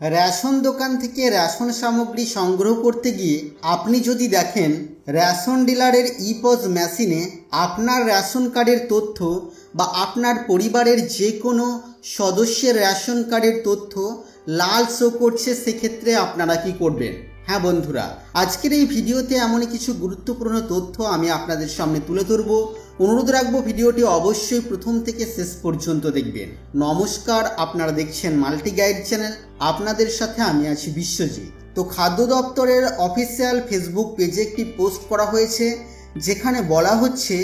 Ration দোকান থেকে ration সামগ্রী সংগ্রহ করতে গিয়ে আপনি যদি দেখেন রেশন ডিলারের ইপজ মেশিনে আপনার রেশন কার্ডের তথ্য বা আপনার পরিবারের যে কোনো সদস্যের রেশন কার্ডের তথ্য লাল শো করছে, সেক্ষেত্রে আপনারা কি করবেন? হ্যাঁ বন্ধুরা, আজকের এই ভিডিওতে এমনই কিছু গুরুত্বপূর্ণ তথ্য আমি আপনাদের সামনে তুলে ধরব। অনুরোধ রাখবো ভিডিওটি অবশ্যই প্রথম থেকে শেষ পর্যন্ত দেখবেন। নমস্কার, আপনারা দেখছেন মাল্টি গাইড চ্যানেল, আপনাদের সাথে আমি আছি বিশ্বজিৎ। তো খাদ্য দপ্তরের অফিসিয়াল ফেসবুক পেজে একটি পোস্ট করা হয়েছে, যেখানে বলা হচ্ছে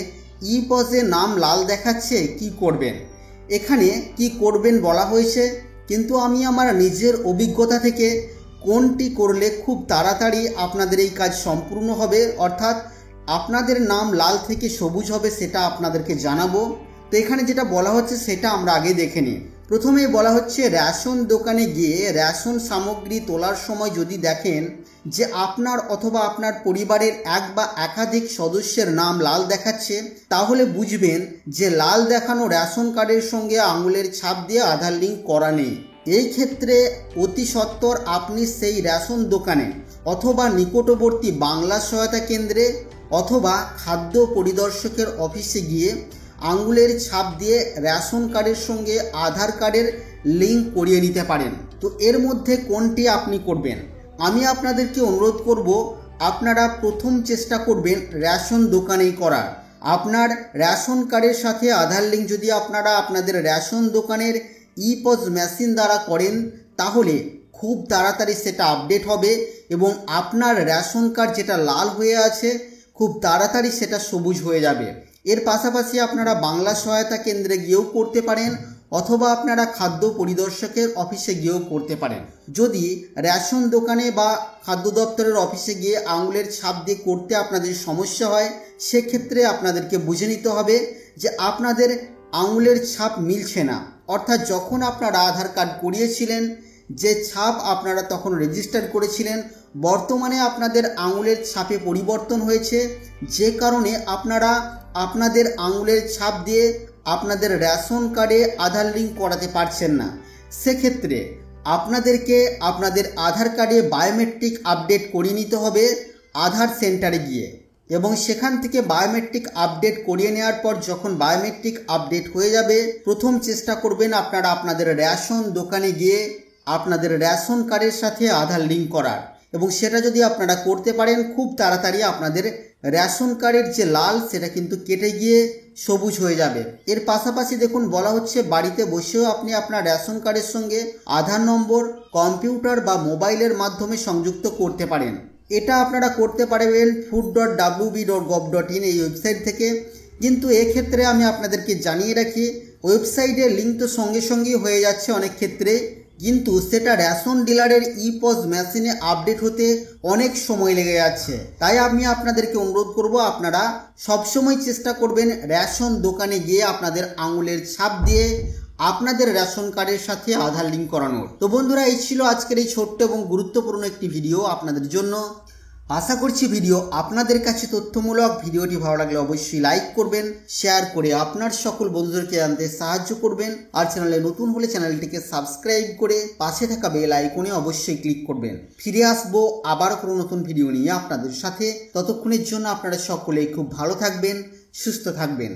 ইপজে নাম লাল দেখাচ্ছে, কি করবেন? এখানে কি করবেন বলা হয়েছে, কিন্তু আমি আমার নিজের অভিজ্ঞতা থেকে কোনটি করলে খুব তাড়াতাড়ি আপনাদের এই কাজ সম্পূর্ণ হবে, অর্থাৎ আপনাদের নাম লাল থেকে সবুজ হবে, সেটা আপনাদেরকে জানাবো। তো এখানে যেটা বলা হচ্ছে সেটা আমরা আগে দেখে নিই। প্রথমেই বলা হচ্ছে রেশন দোকানে গিয়ে রেশন সামগ্রী তোলার সময় যদি দেখেন যে আপনার অথবা আপনার পরিবারের এক বা একাধিক সদস্যের নাম লাল দেখাচ্ছে, তাহলে বুঝবেন যে লাল দেখানো রেশন কার্ডের সঙ্গে আঙুলের ছাপ দিয়ে আধার লিঙ্ক করা নেই। এই ক্ষেত্রে অতি সত্বর আপনি সেই রেশন দোকানে অথবা নিকটবর্তী বাংলা সহায়তা কেন্দ্রে অথবা খাদ্য পরিদর্শকের অফিসে গিয়ে আঙুলের ছাপ দিয়ে রেশন কার্ডের সঙ্গে আধার কার্ডের লিঙ্ক করিয়ে নিতে পারেন। তো এর মধ্যে কোনটি আপনি করবেন? আমি আপনাদেরকে অনুরোধ করব, আপনারা প্রথম চেষ্টা করবেন রেশন দোকানেই করার। আপনার রেশন কার্ডের সাথে আধার লিঙ্ক যদি আপনারা আপনাদের রেশন দোকানের ইপজ মেশিন দ্বারা করেন, তাহলে খুব তাড়াতাড়ি সেটা আপডেট হবে এবং আপনার রেশন কার্ড যেটা লাল হয়ে আছে খুব তাড়াতাড়ি সেটা সবুজ হয়ে যাবে। এর পাশাপাশি আপনারা বাংলা সহায়তা কেন্দ্রে গিয়েও করতে পারেন অথবা আপনারা খাদ্য পরিদর্শকের অফিসে গিয়েও করতে পারেন। যদি রেশন দোকানে বা খাদ্য দপ্তরের অফিসে গিয়ে আঙুলের ছাপ দিয়ে করতে আপনাদের সমস্যা হয়, সেক্ষেত্রে আপনাদেরকে বুঝে নিতে হবে যে আপনাদের আঙুলের ছাপ মিলছে না, অর্থাৎ যখন আপনারা আধার কার্ড করিয়েছিলেন যে ছাপ আপনারা তখন রেজিস্টার করেছিলেন, বর্তমানে আপনাদের আঙুলের ছাপে পরিবর্তন হয়েছে, যে কারণে আপনারা আপনাদের আঙুলের ছাপ দিয়ে আপনাদের রেশন কার্ডে আধার লিঙ্ক করাতে পারছেন না। সেক্ষেত্রে আপনাদেরকে আপনাদের আধার কার্ডে বায়োমেট্রিক আপডেট করিয়ে নিতে হবে আধার সেন্টারে গিয়ে, এবং সেখান থেকে বায়োমেট্রিক আপডেট করিয়ে নেওয়ার পর যখন বায়োমেট্রিক আপডেট হয়ে যাবে, প্রথম চেষ্টা করবেন আপনারা আপনাদের রেশন দোকানে গিয়ে আপনাদের রেশন কার্ডের সাথে আধার লিঙ্ক করার, এবং সেটা যদি আপনারা করতে পারেন খুব তাড়াতাড়ি আপনাদের রেশন কার্ডের যে লাল সেটা কিন্তু কেটে গিয়ে সবুজ হয়ে যাবে। এর পাশাপাশি দেখুন বলা হচ্ছে বাড়িতে বসেও আপনি আপনার রেশন কার্ডের সঙ্গে আধার নম্বর কম্পিউটার বা মোবাইলের মাধ্যমে সংযুক্ত করতে পারেন। এটা আপনারা করতে পারবেন food.wb.gov.in এই ওয়েবসাইট থেকে। কিন্তু এক্ষেত্রে আমি আপনাদেরকে জানিয়ে রাখি, ওয়েবসাইটের লিঙ্ক তো সঙ্গে সঙ্গেই হয়ে যাচ্ছে অনেক ক্ষেত্রে, কিন্তু সেটা রেশন ডিলারের ইপজ মেশিনে আপডেট হতে অনেক সময় লেগে যাচ্ছে। তাই আমি আপনাদেরকে অনুরোধ করব, আপনারা সবসময় চেষ্টা করবেন রেশন দোকানে গিয়ে আপনাদের আঙুলের ছাপ দিয়ে আপনাদের রেশন কার্ডের সাথে আধার লিঙ্ক করানোর। তো বন্ধুরা, এই ছিল আজকের এই ছোট্ট এবং গুরুত্বপূর্ণ একটি ভিডিও আপনাদের জন্য। আশা করছি ভিডিও আপনাদের কাছে তথ্যমূলক। ভিডিওটি ভালো লাগলে অবশ্যই লাইক করবেন, শেয়ার করে আপনার সকল বন্ধুদেরকে জানতে সাহায্য করবেন, আর চ্যানেলে নতুন হলে চ্যানেলটিকে সাবস্ক্রাইব করে পাশে থাকা বেল আইকনে অবশ্যই ক্লিক করবেন। ফিরে আসবো আবার কোনো নতুন ভিডিও নিয়ে আপনাদের সাথে। ততক্ষণের জন্য আপনারা সকলেই খুব ভালো থাকবেন, সুস্থ থাকবেন।